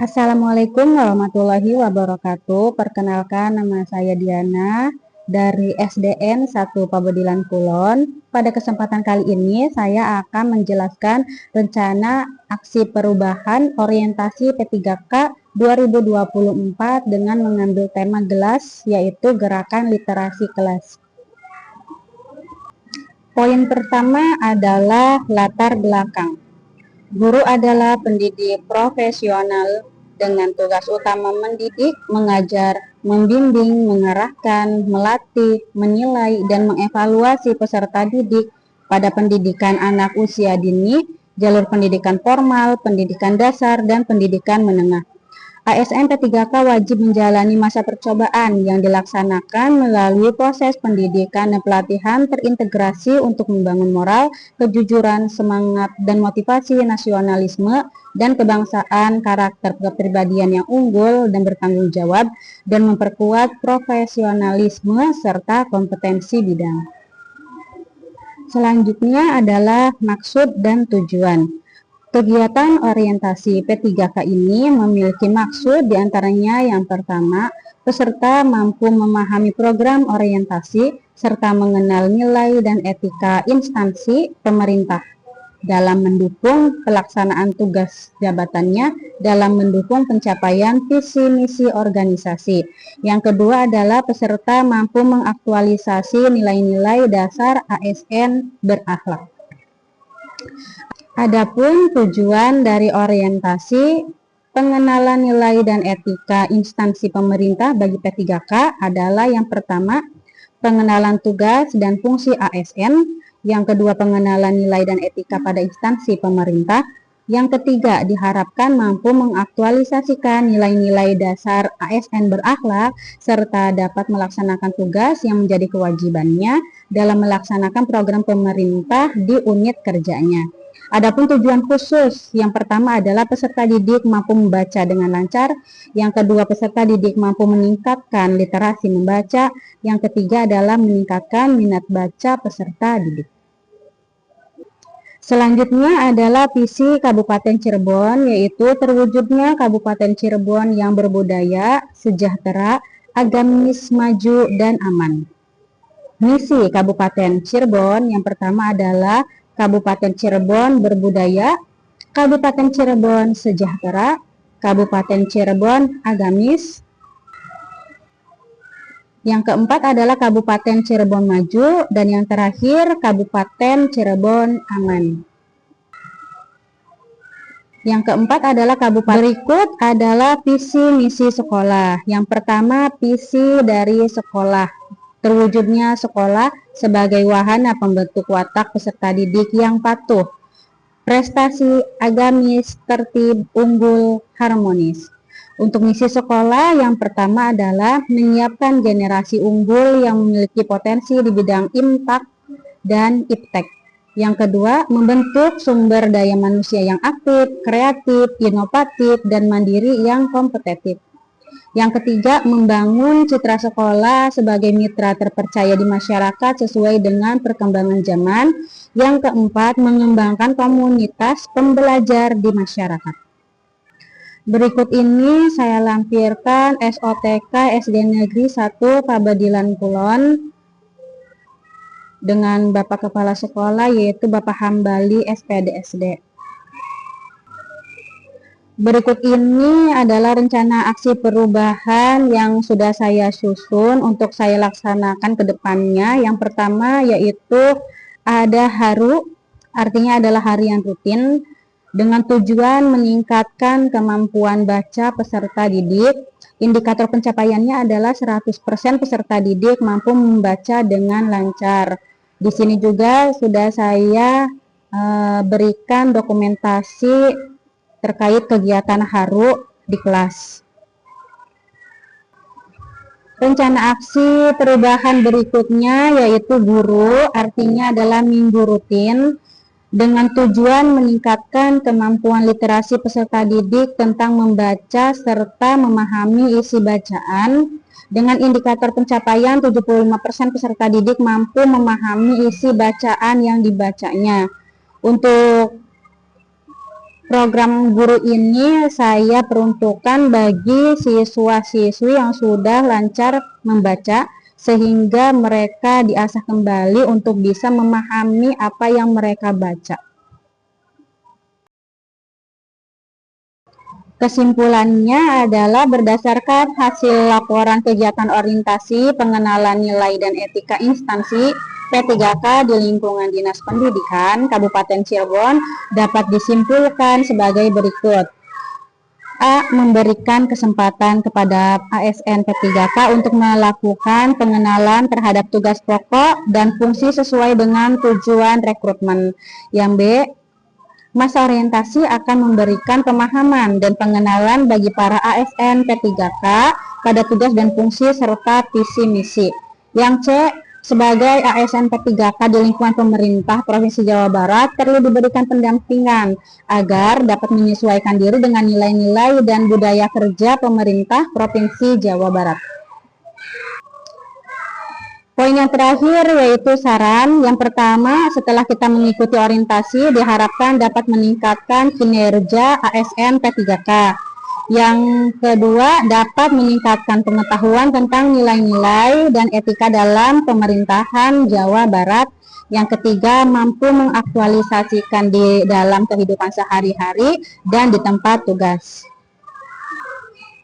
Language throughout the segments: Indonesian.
Assalamualaikum warahmatullahi wabarakatuh. Perkenalkan, nama saya Diana dari SDN 1 Pabedilan Kulon. Pada kesempatan kali ini saya akan menjelaskan rencana aksi perubahan orientasi P3K 2024 dengan mengambil tema GELAS, yaitu Gerakan Literasi Kelas. Poin pertama adalah latar belakang. Guru adalah pendidik profesional dengan tugas utama mendidik, mengajar, membimbing, mengarahkan, melatih, menilai, dan mengevaluasi peserta didik pada pendidikan anak usia dini, jalur pendidikan formal, pendidikan dasar, dan pendidikan menengah. ASN P3K wajib menjalani masa percobaan yang dilaksanakan melalui proses pendidikan dan pelatihan terintegrasi untuk membangun moral, kejujuran, semangat, dan motivasi nasionalisme dan kebangsaan, karakter kepribadian yang unggul dan bertanggung jawab, dan memperkuat profesionalisme serta kompetensi bidang. Selanjutnya adalah maksud dan tujuan. Kegiatan orientasi P3K ini memiliki maksud diantaranya yang pertama, peserta mampu memahami program orientasi serta mengenal nilai dan etika instansi pemerintah dalam mendukung pelaksanaan tugas jabatannya dalam mendukung pencapaian visi misi organisasi. Yang kedua adalah peserta mampu mengaktualisasi nilai-nilai dasar ASN berakhlak. Adapun tujuan dari orientasi pengenalan nilai dan etika instansi pemerintah bagi P3K adalah yang pertama, pengenalan tugas dan fungsi ASN, yang kedua, pengenalan nilai dan etika pada instansi pemerintah, yang ketiga, diharapkan mampu mengaktualisasikan nilai-nilai dasar ASN berakhlak serta dapat melaksanakan tugas yang menjadi kewajibannya dalam melaksanakan program pemerintah di unit kerjanya. Adapun tujuan khusus, yang pertama adalah peserta didik mampu membaca dengan lancar, yang kedua peserta didik mampu meningkatkan literasi membaca, yang ketiga adalah meningkatkan minat baca peserta didik. Selanjutnya adalah visi Kabupaten Cirebon, yaitu terwujudnya Kabupaten Cirebon yang berbudaya, sejahtera, agamis, maju, dan aman. Misi Kabupaten Cirebon yang pertama adalah Kabupaten Cirebon berbudaya, Kabupaten Cirebon sejahtera, Kabupaten Cirebon agamis. Yang keempat adalah Kabupaten Cirebon maju, dan yang terakhir Kabupaten Cirebon aman. Yang keempat adalah kabupaten. Berikut adalah visi misi sekolah. Yang pertama, visi dari sekolah. Terwujudnya sekolah sebagai wahana pembentuk watak peserta didik yang patuh, prestasi, agamis, tertib, unggul, harmonis. Untuk misi sekolah yang pertama adalah menyiapkan generasi unggul yang memiliki potensi di bidang IMTAK dan IPTEK. Yang kedua, membentuk sumber daya manusia yang aktif, kreatif, inovatif, dan mandiri yang kompetitif. Yang ketiga, membangun citra sekolah sebagai mitra terpercaya di masyarakat sesuai dengan perkembangan zaman. Yang keempat, mengembangkan komunitas pembelajar di masyarakat. Berikut ini saya lampirkan SOTK SD Negeri 1 Pabedilan Kulon dengan Bapak Kepala Sekolah, yaitu Bapak Hambali SPD SD. Berikut ini adalah rencana aksi perubahan yang sudah saya susun untuk saya laksanakan ke depannya. Yang pertama yaitu ada HARU, artinya adalah harian rutin, dengan tujuan meningkatkan kemampuan baca peserta didik. Indikator pencapaiannya adalah 100% peserta didik mampu membaca dengan lancar. Di sini juga sudah saya berikan dokumentasi terkait kegiatan HARU di kelas. Rencana aksi perubahan berikutnya yaitu guru, artinya adalah minggu rutin, dengan tujuan meningkatkan kemampuan literasi peserta didik tentang membaca serta memahami isi bacaan. Dengan indikator pencapaian 75% peserta didik mampu memahami isi bacaan yang dibacanya. Untuk Program guru ini saya peruntukkan bagi siswa-siswi yang sudah lancar membaca, sehingga mereka diasah kembali untuk bisa memahami apa yang mereka baca. Kesimpulannya adalah berdasarkan hasil laporan kegiatan orientasi, pengenalan nilai dan etika instansi P3K di lingkungan Dinas Pendidikan Kabupaten Cirebon dapat disimpulkan sebagai berikut. A. Memberikan kesempatan kepada ASN P3K untuk melakukan pengenalan terhadap tugas pokok dan fungsi sesuai dengan tujuan rekrutmen. Yang B. Masa orientasi akan memberikan pemahaman dan pengenalan bagi para ASN P3K pada tugas dan fungsi serta visi misi. Yang C, sebagai ASN P3K di lingkungan pemerintah Provinsi Jawa Barat perlu diberikan pendampingan agar dapat menyesuaikan diri dengan nilai-nilai dan budaya kerja pemerintah Provinsi Jawa Barat. Poin yang terakhir yaitu saran. Yang pertama, setelah kita mengikuti orientasi diharapkan dapat meningkatkan kinerja ASN P3K. Yang kedua, dapat meningkatkan pengetahuan tentang nilai-nilai dan etika dalam pemerintahan Jawa Barat. Yang ketiga, mampu mengaktualisasikan di dalam kehidupan sehari-hari dan di tempat tugas.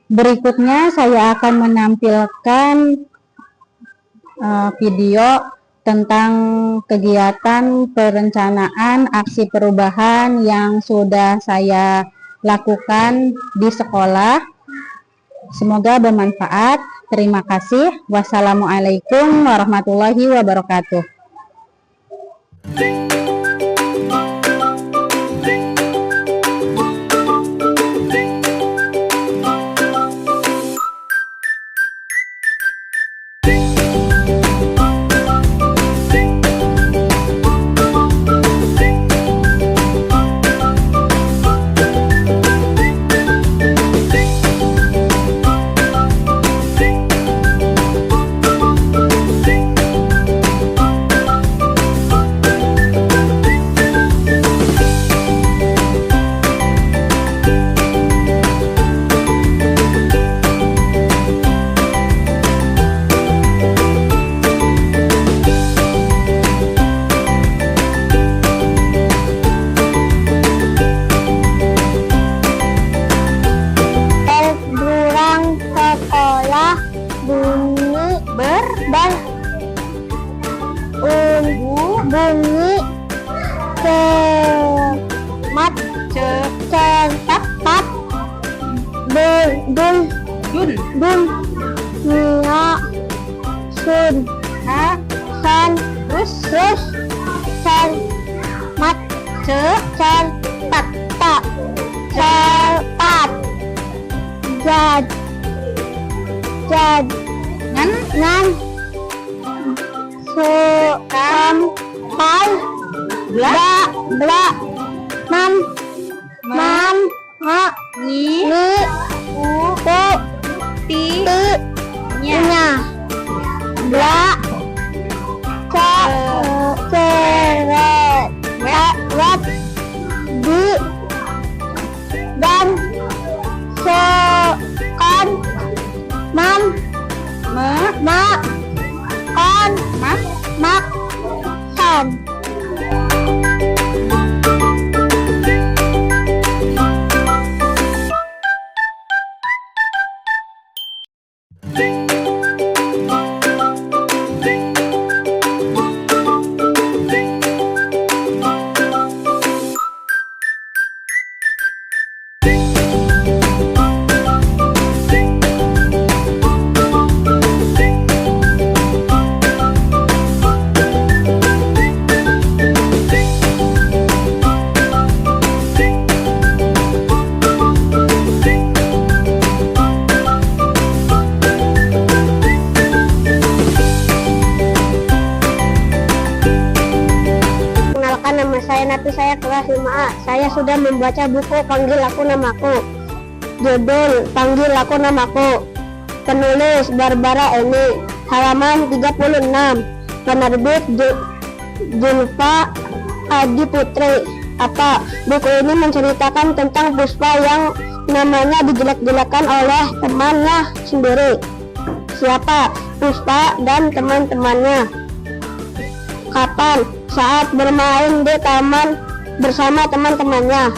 Berikutnya saya akan menampilkan video tentang kegiatan perencanaan aksi perubahan yang sudah saya lakukan di sekolah. Semoga bermanfaat. Terima kasih. Wassalamualaikum warahmatullahi wabarakatuh. bunyi cemat cepat dun nia sun san terus san mat cepat cepat jad ngan sampai bla mam ni ti nya bla ceret wet di dan kon mam ma kon mak san. Napi saya kelas 5A. Saya sudah membaca buku Panggil Aku Namaku. Judul Panggil Aku Namaku. Penulis Barbara Eni. Halaman 36. Penerbit Julfa Adi Putri. Apa? Buku ini menceritakan tentang Puspa yang namanya dijelek-jelekan oleh temannya sendiri. Siapa? Puspa dan teman-temannya. Kapan? Saat bermain di taman bersama teman-temannya.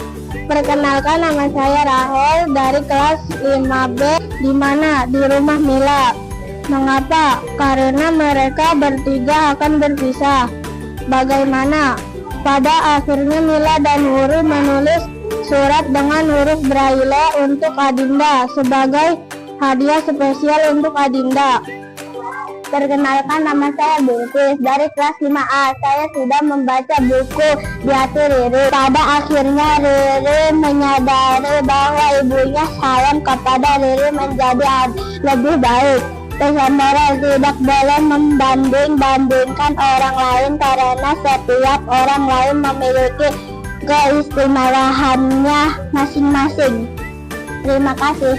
Perkenalkan, nama saya Rahel dari kelas 5B. Di mana? Di rumah Mila. Mengapa? Karena mereka bertiga akan berpisah. Bagaimana? Pada akhirnya Mila dan Nurul menulis surat dengan huruf Braille untuk Adinda sebagai hadiah spesial untuk Adinda. Perkenalkan, nama saya Bilqis dari kelas 5A. Saya sudah membaca buku Di Hati Riri. Pada akhirnya Riri menyadari bahwa ibunya sayang kepada Riri menjadi lebih baik. Kesabaran tidak boleh membanding-bandingkan orang lain karena setiap orang lain memiliki keistimewaannya masing-masing. Terima kasih.